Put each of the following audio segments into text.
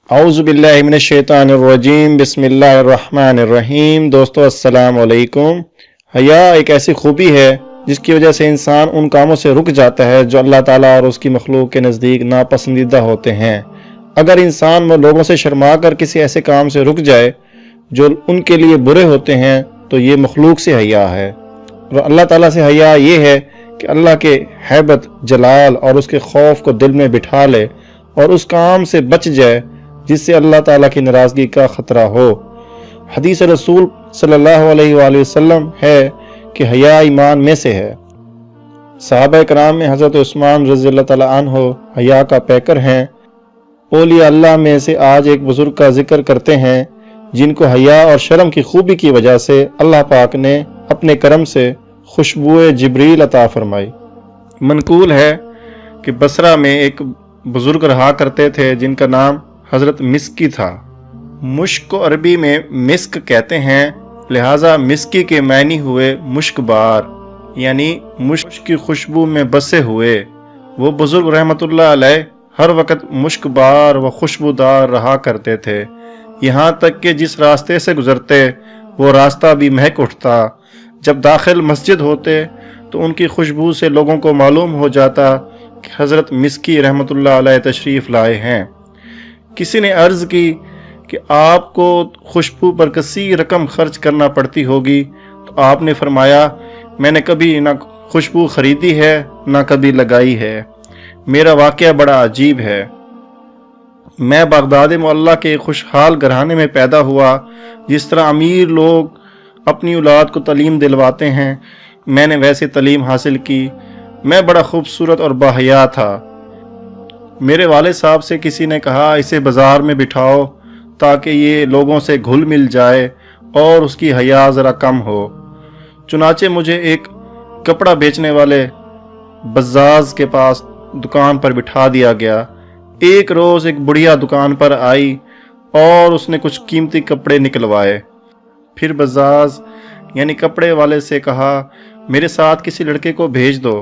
औज़ु बिल्लाहि मिनश शैतानिर रजीम बिस्मिल्लाहिर रहमानिर रहीम। दोस्तों अस्सलाम वालेकुम। हया एक ऐसी खूबी है जिसकी वजह से इंसान उन कामों से रुक जाता है जो अल्लाह ताला और उसकी मखलूक के नज़दीक नापसंदीदा होते हैं। अगर इंसान लोगों से शर्मा कर किसी ऐसे काम से रुक जाए जो उनके लिए बुरे होते हैं तो ये मखलूक से हया है। और अल्लाह ताला से हया ये है कि अल्लाह के हैबत जलाल और उसके खौफ को दिल में बिठा ले और उस काम से बच जाए जिससे अल्लाह ताला की नाराज़गी का ख़तरा हो। हदीस रसूल सल्लल्लाहु अलैहि वसल्लम है कि हया ईमान में से है। सहाबा कराम में हज़रत उस्मान रज़ियल्लाहु तआला अन्हु हया का पैकर हैं। औलिया अल्लाह में से आज एक बुजुर्ग का जिक्र करते हैं जिनको हया और शर्म की खूबी की वजह से अल्लाह पाक ने अपने करम से खुशबुए जिब्रील अता फरमाई। मनकूल है कि बसरा में एक बुजुर्ग रहा करते थे जिनका नाम हज़रत मिस्की था। मुश्क को अरबी में मिस्क कहते हैं, लिहाजा मिस्की के मायने हुए मुश्कबार, यानी मुश्क की खुशबू में बसे हुए। वो बुजुर्ग रहमतुल्लाह अलैह हर वक्त मुश्कबार व खुशबूदार रहा करते थे, यहाँ तक कि जिस रास्ते से गुजरते वो रास्ता भी महक उठता। जब दाखिल मस्जिद होते तो उनकी खुशबू से लोगों को मालूम हो जाता कि हज़रत मिस्की रहमतुल्लाह अलैह तशरीफ़ लाए हैं। किसी ने अर्ज़ की कि आपको खुशबू पर कसी रकम खर्च करना पड़ती होगी, तो आपने फरमाया मैंने कभी ना खुशबू ख़रीदी है ना कभी लगाई है। मेरा वाक़या बड़ा अजीब है। मैं बगदाद मुअल्ला के खुशहाल घराने में पैदा हुआ। जिस तरह अमीर लोग अपनी औलाद को तालीम दिलवाते हैं, मैंने वैसे तालीम हासिल की। मैं बड़ा खूबसूरत और बाहया था। मेरे वालिद साहब से किसी ने कहा इसे बाज़ार में बिठाओ ताकि ये लोगों से घुल मिल जाए और उसकी हया ज़रा कम हो। चुनाचे मुझे एक कपड़ा बेचने वाले बज़ाज के पास दुकान पर बिठा दिया गया। एक रोज़ एक बुढ़िया दुकान पर आई और उसने कुछ कीमती कपड़े निकलवाए। फिर बज़ाज यानी कपड़े वाले से कहा मेरे साथ किसी लड़के को भेज दो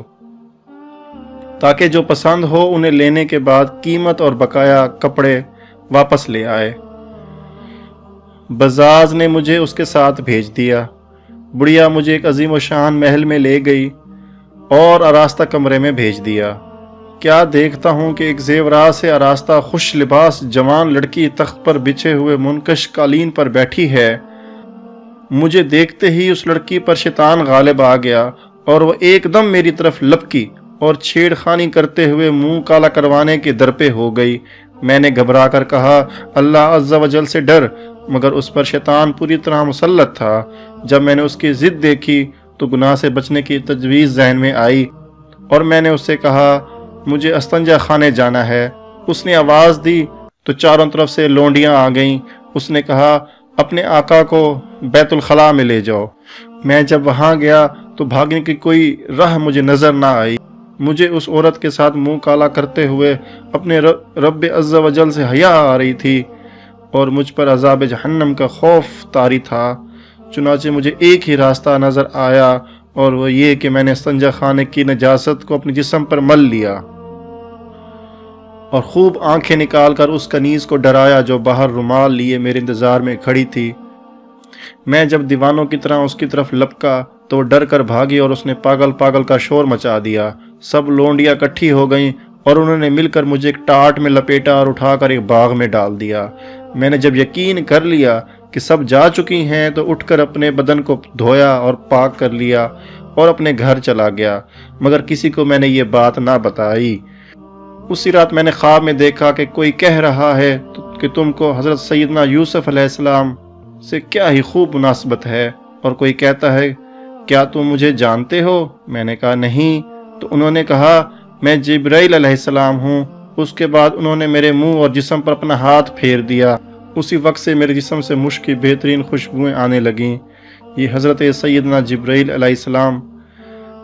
ताकि जो पसंद हो उन्हें लेने के बाद कीमत और बकाया कपड़े वापस ले आए। बज़ाज ने मुझे उसके साथ भेज दिया। बुढ़िया मुझे एक अजीम व शान महल में ले गई और आरास्ता कमरे में भेज दिया। क्या देखता हूँ कि एक ज़ेवरात से आरास्ता खुश लिबास जवान लड़की तख्त पर बिछे हुए मुनकश कालीन पर बैठी है। मुझे देखते ही उस लड़की पर शैतान गालिब आ गया और वह एकदम मेरी तरफ लपकी और छेड़खानी करते हुए मुंह काला करवाने के दर पे हो गई। मैंने घबरा कर कहा अल्लाह अज़्ज़ा वजल से डर, मगर उस पर शैतान पूरी तरह मुसल्लत था। जब मैंने उसकी ज़िद देखी तो गुनाह से बचने की तजवीज़ जहन में आई और मैंने उससे कहा मुझे अस्तंजा खाने जाना है। उसने आवाज़ दी तो चारों तरफ से लोंडियाँ आ गईं। उसने कहा अपने आका को बैतुल खला में ले जाओ। मैं जब वहाँ गया तो भागने की कोई राह मुझे नज़र ना आई। मुझे उस औरत के साथ मुंह काला करते हुए अपने रब अज़्ज़ा वजल से हया आ रही थी और मुझ पर अज़ाब जहन्नम का खौफ तारी था। चुनाचे मुझे एक ही रास्ता नज़र आया और वह ये कि मैंने संजा खाने की नजासत को अपने जिस्म पर मल लिया और खूब आंखें निकाल कर उस कनीज़ को डराया जो बाहर रुमाल लिए मेरे इंतज़ार में खड़ी थी। मैं जब दीवानों की तरह उसकी तरफ लपका तो वो डर कर भागी और उसने पागल पागल का शोर मचा दिया। सब लोंडियाँ इकट्ठी हो गईं और उन्होंने मिलकर मुझे एक टाट में लपेटा और उठाकर एक बाग में डाल दिया। मैंने जब यकीन कर लिया कि सब जा चुकी हैं तो उठकर अपने बदन को धोया और पाक कर लिया और अपने घर चला गया, मगर किसी को मैंने ये बात ना बताई। उसी रात मैंने ख्वाब में देखा कि कोई कह रहा है कि तुमको हज़रत सैयदना यूसुफ अलैहिस्सलाम से क्या ही खूब मुनासबत है, और कोई कहता है क्या तुम मुझे जानते हो? मैंने कहा नहीं। तो उन्होंने कहा मैं जिब्राइल अलैहिस्सलाम हूँ। उसके बाद उन्होंने मेरे मुंह और जिस्म पर अपना हाथ फेर दिया। उसी वक्त से मेरे जिस्म से मुश्क की बेहतरीन खुशबुएं आने लगीं। ये हज़रत सैयदना जिब्राइल अलैहिस्सलाम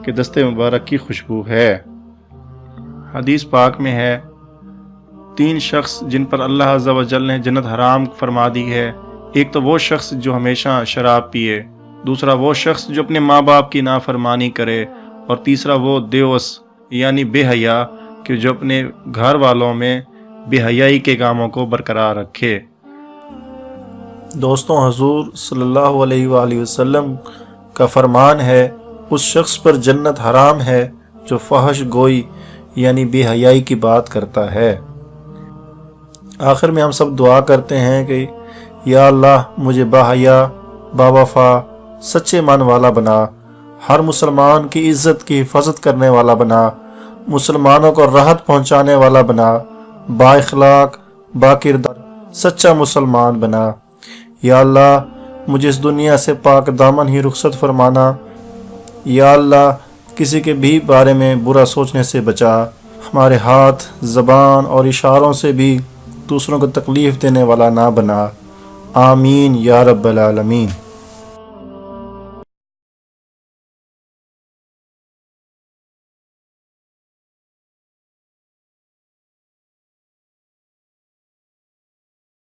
के दस्ते मुबारक की खुशबू है। हदीस पाक में है 3 शख्स जिन पर अल्लाह अज़्ज़ा वजल ने जन्नत हराम फरमा दी है। एक तो वो शख्स जो हमेशा शराब पिए, दूसरा वो शख्स जो अपने माँ बाप की नाफरमानी करे, और तीसरा वो देवस यानी बेहया कि जो अपने घर वालों में بے حیائی کے کاموں کو برقرار رکھے۔ دوستوں، حضور صلی اللہ علیہ وآلہ وسلم کا فرمان ہے، اس شخص پر جنت حرام ہے جو فحش گوئی یعنی بے حیائی کی بات کرتا ہے۔ آخر میں ہم سب دعا کرتے ہیں کہ یا اللہ مجھے باحیا، باوفا، سچے مان والا بنا، ہر مسلمان کی عزت کی حفاظت کرنے والا بنا، مسلمانوں کو راحت پہنچانے والا بنا، با اخلاق، با کردار، سچا مسلمان بنا۔ یا اللہ مجھے اس دنیا سے پاک دامن ہی رخصت فرمانا۔ یا اللہ کسی کے بھی بارے میں برا سوچنے سے بچا، ہمارے ہاتھ، زبان اور اشاروں سے بھی دوسروں کو تکلیف دینے والا نہ بنا۔ آمین یا رب العالمین۔